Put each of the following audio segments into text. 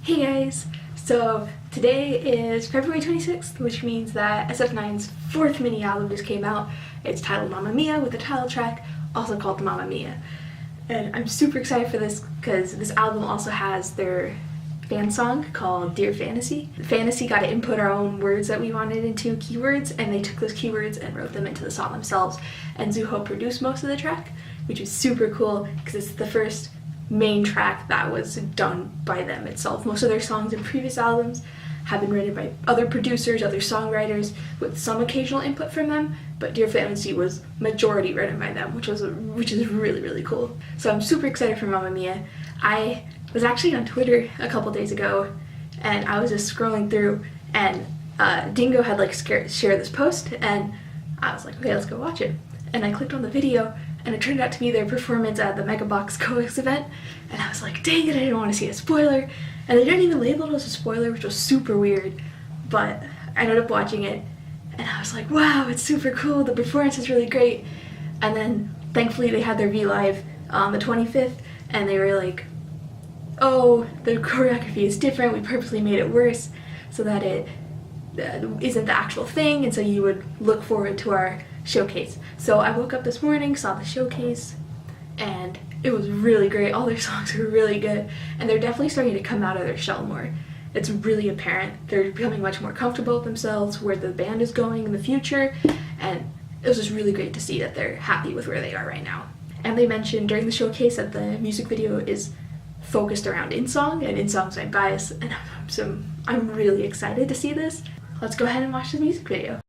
Hey guys! So today is February 26th, which means that SF9's fourth mini album just came out. It's titled Mamma Mia with the title track, also called Mamma Mia. And I'm super excited for this because this album also has their fan song called Dear Fantasy. Fantasy got to input our own words that we wanted into keywords, and they took those keywords and wrote them into the song themselves. And Zuho produced most of the track, which is super cool because it's the first main track that was done by them itself. Most of their songs in previous albums have been written by other producers, other songwriters, with some occasional input from them, but Dear Fantasy was majority written by them, which is really cool. So I'm super excited for Mamma Mia. I was actually on Twitter a couple days ago, and I was just scrolling through, and Dingo had shared this post, and I was like, okay, let's go watch it. And I clicked on the video, and it turned out to be their performance at the Megabox Coex event, and I was like, dang it, I didn't want to see a spoiler. And they didn't even label it as a spoiler, which was super weird, but I ended up watching it, and I was like, wow, it's super cool, the performance is really great. And then thankfully they had their V-Live on the 25th, and they were like, oh, the choreography is different, we purposely made it worse so that it isn't the actual thing, and so you would look forward to our showcase. So I woke up this morning, saw the showcase, and it was really great. All their songs were really good, and they're definitely starting to come out of their shell more. It's really apparent. They're becoming much more comfortable with themselves, where the band is going in the future, and it was just really great to see that they're happy with where they are right now. And they mentioned during the showcase that the music video is focused around In-Song, and In-Song's my bias, and so I'm really excited to see this. Let's go ahead and watch the music video.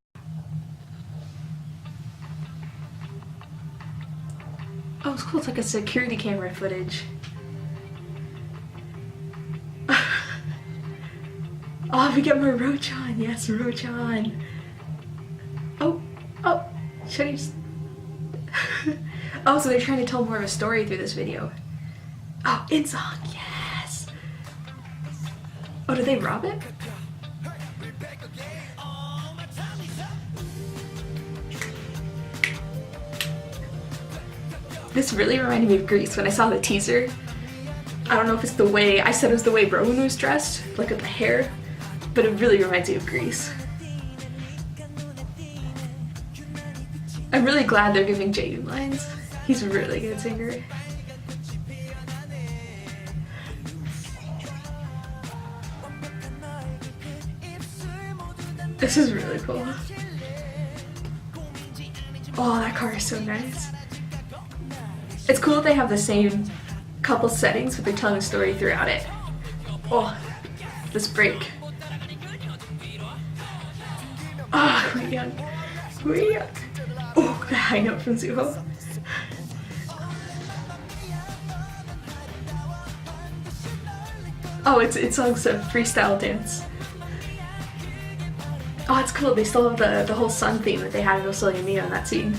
Oh, it's cool. It's like a security camera footage. Oh, we get more Rochan. Yes, Rochan. Oh, should I just... Oh, so they're trying to tell more of a story through this video. Oh, In-Song, yes. Oh, did they rob it? This really reminded me of Grease when I saw the teaser. I don't know if it's the way, I said it was the way Rowan was dressed, like with the hair, but it really reminds me of Grease. I'm really glad they're giving Jaden lines. He's a really good singer. This is really cool. Oh, that car is so nice. It's cool that they have the same couple settings, but they're telling a story throughout it. Oh, this break. Oh, Hui-young. Oh, the high note from Zuho. Oh, it's like a freestyle dance. Oh, it's cool. They still have the whole sun theme that they had in Osolia Mio in that scene.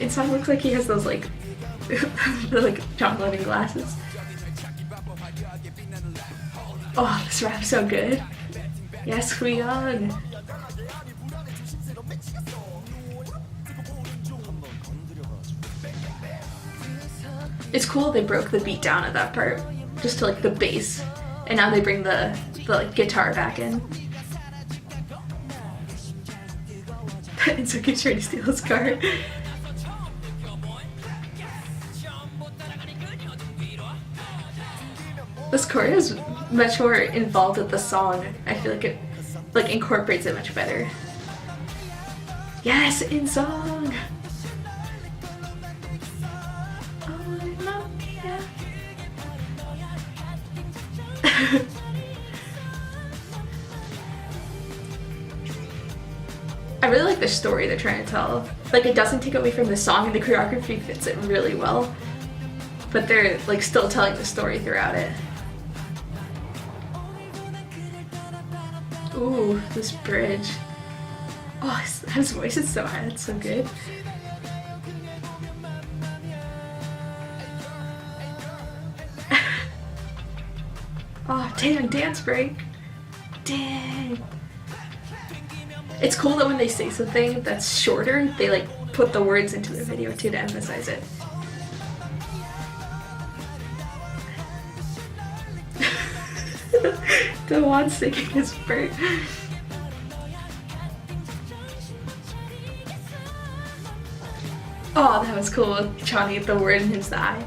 It looks like he has those the John Lennon glasses. Oh, this rap's so good. Yes, Hui-young. It's cool they broke the beat down at that part, just to the bass, and now they bring the guitar back in. And so he's trying to steal his car. This choreo is much more involved with the song. I feel like it incorporates it much better. Yes, In-Song! I really like the story they're trying to tell. It doesn't take away from the song, and the choreography fits it really well. But they're still telling the story throughout it. Ooh, this bridge. Oh, his voice is so high, it's so good. Oh, dang, dance break. Dang. It's cool that when they say something that's shorter, they like put the words into the video too to emphasize it. The one singing his bird. Oh, that was cool, trying to get the word in his eye.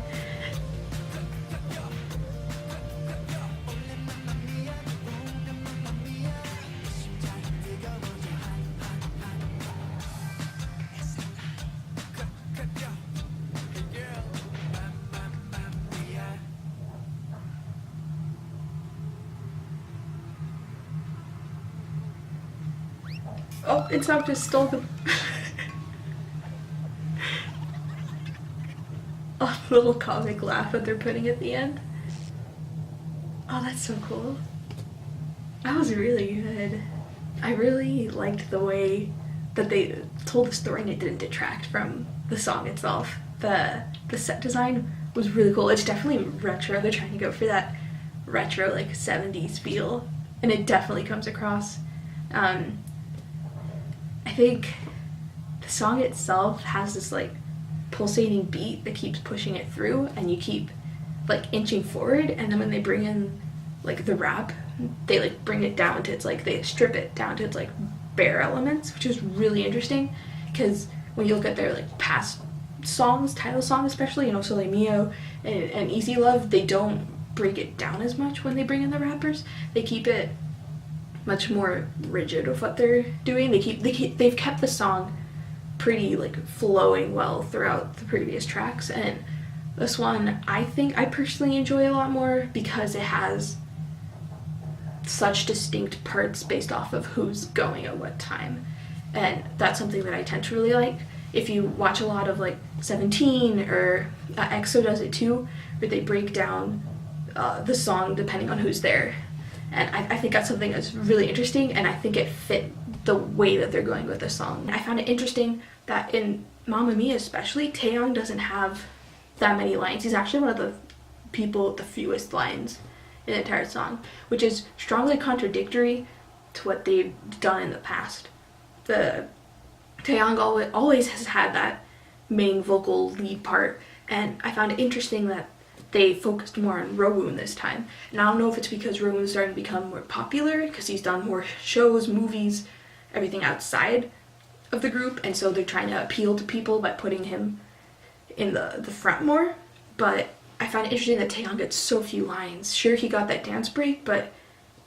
Oh, it's not just stole the oh, little comic laugh that they're putting at the end. Oh, that's so cool. That was really good. I really liked the way that they told the story and it didn't detract from the song itself. The set design was really cool. It's definitely retro. They're trying to go for that retro like 70s feel, and it definitely comes across. I think the song itself has this like pulsating beat that keeps pushing it through, and you keep like inching forward, and then when they bring in like the rap, they like bring it down to its like, they strip it down to its like bare elements, which is really interesting because when you look at their like past songs, title song especially, you know, Sole Mio and Easy Love, they don't break it down as much when they bring in the rappers. They keep it much more rigid of what they're doing. They've kept the song pretty like flowing well throughout the previous tracks, and this one I think I personally enjoy a lot more because it has such distinct parts based off of who's going at what time, and that's something that I tend to really like. If you watch a lot of like 17 or EXO does it too, where they break down the song depending on who's there. And I think that's something that's really interesting, and I think it fit the way that they're going with the song. I found it interesting that in Mamma Mia especially, Taeyong doesn't have that many lines. He's actually one of the people with the fewest lines in the entire song, which is strongly contradictory to what they've done in the past. Taeyong always has had that main vocal lead part, and I found it interesting that they focused more on Rowoon this time. And I don't know if it's because Rowoon's starting to become more popular because he's done more shows, movies, everything outside of the group, and so they're trying to appeal to people by putting him in the front more. But I find it interesting that Taeyong gets so few lines. Sure, he got that dance break, but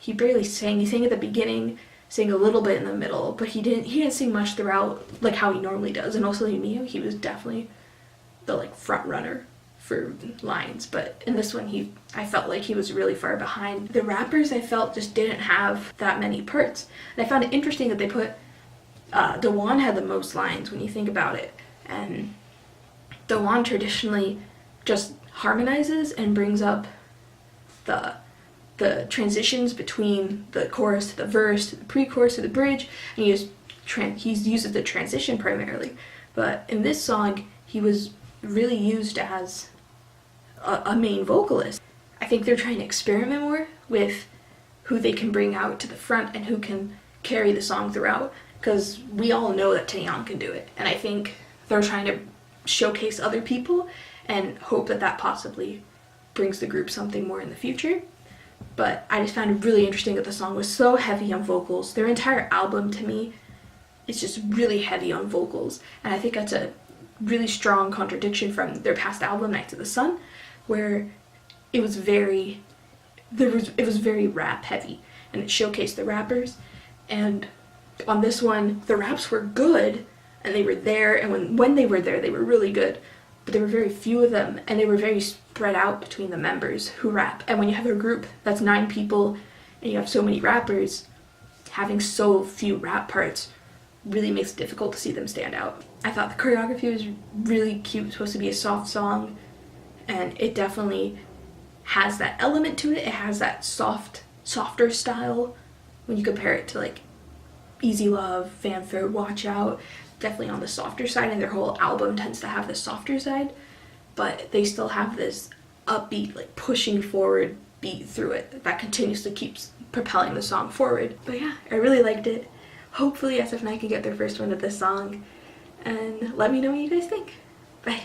he barely sang. He sang at the beginning, sang a little bit in the middle, but he didn't sing much throughout like how he normally does. And also in Mio, he was definitely the like front runner for lines, but in this one I felt like he was really far behind. The rappers I felt just didn't have that many parts, and I found it interesting that they put Daewon had the most lines when you think about it, and Daewon traditionally just harmonizes and brings up the transitions between the chorus to the verse to the pre-chorus to the bridge, and he uses the transition primarily. But in this song he was really used as a main vocalist. I think they're trying to experiment more with who they can bring out to the front and who can carry the song throughout, because we all know that Taeyong can do it, and I think they're trying to showcase other people and hope that that possibly brings the group something more in the future. But I just found it really interesting that the song was so heavy on vocals. Their entire album to me is just really heavy on vocals, and I think that's a really strong contradiction from their past album Nights of the Sun, where it was very rap heavy and it showcased the rappers. And on this one the raps were good and they were there, and when they were there they were really good, but there were very few of them and they were very spread out between the members who rap. And when you have a group that's 9 people and you have so many rappers, having so few rap parts really makes it difficult to see them stand out. I thought the choreography was really cute, supposed to be a soft song, and it definitely has that element to it. It has that softer style when you compare it to like Easy Love, Fanfare, Watch Out. Definitely on the softer side, and their whole album tends to have the softer side, but they still have this upbeat, like pushing forward beat through it that continuously keeps propelling the song forward. But yeah, I really liked it. Hopefully SF9 can get their first win with this song, and let me know what you guys think. Bye.